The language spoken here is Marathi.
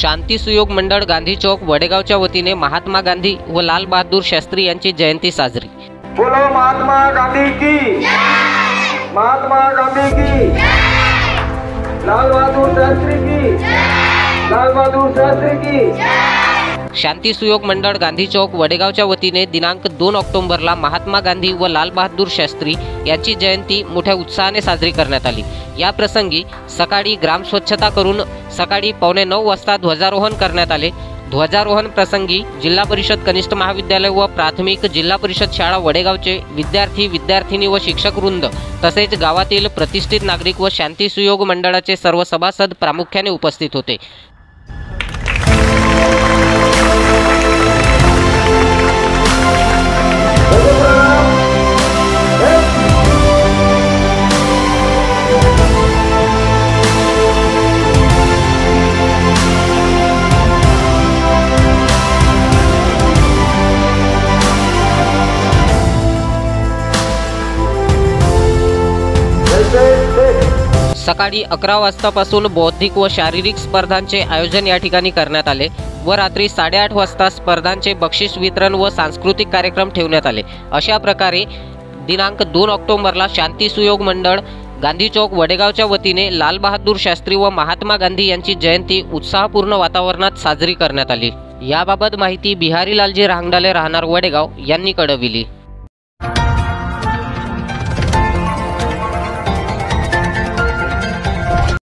शांती सुयोग मंडळ गांधी चौक वडेगावच्या वतीने महात्मा गांधी व लाल बहादूर शास्त्री यांची जयंती साजरी। बोलो महात्मा गांधी की, महात्मा गांधी की, लाल बहादूर शास्त्री की, लाल बहादूर शास्त्री की। शांती सुयोग मंडळ गांधी चौक वडेगावच्या वतीने दिनांक 2 ऑक्टोबरला महात्मा गांधी व लाल बहादूर शास्त्री यांची जयंती मोठ्या उत्साहाने साजरी करण्यात आली। या प्रसंगी सकाळी ग्राम स्वच्छता करून सकाळी 8:45 वाजता ध्वजारोहण करण्यात आले। ध्वजारोहण प्रसंगी जिल्हा परिषद कनिष्ठ महाविद्यालय व प्राथमिक जिल्हा परिषद शाळा वडेगावचे विद्यार्थी विद्यार्थिनी व शिक्षक वृंद तसेच गावातील प्रतिष्ठित नागरिक व शांती सुयोग मंडळाचे सर्व सभासद प्रामुख्याने उपस्थित होते। सकाळी 11 वाजतापासून बौद्धिक व शारीरिक स्पर्धांचे आयोजन या ठिकाणी करण्यात आले व रात्री 8:30 वाजता स्पर्धांचे बक्षीस वितरण व सांस्कृतिक कार्यक्रम ठेवण्यात आले। अशा प्रकारे दिनांक 2 ऑक्टोबरला शांती सुयोग मंडळ गांधी चौक वडेगावच्या वतीने लाल बहादूर शास्त्री व महात्मा गांधी यांची जयंती उत्साहपूर्ण वातावरणात साजरी करण्यात आली। याबाबत माहिती बिहारी लालजी रांगडाले राहणार वडेगाव यांनी कळविली।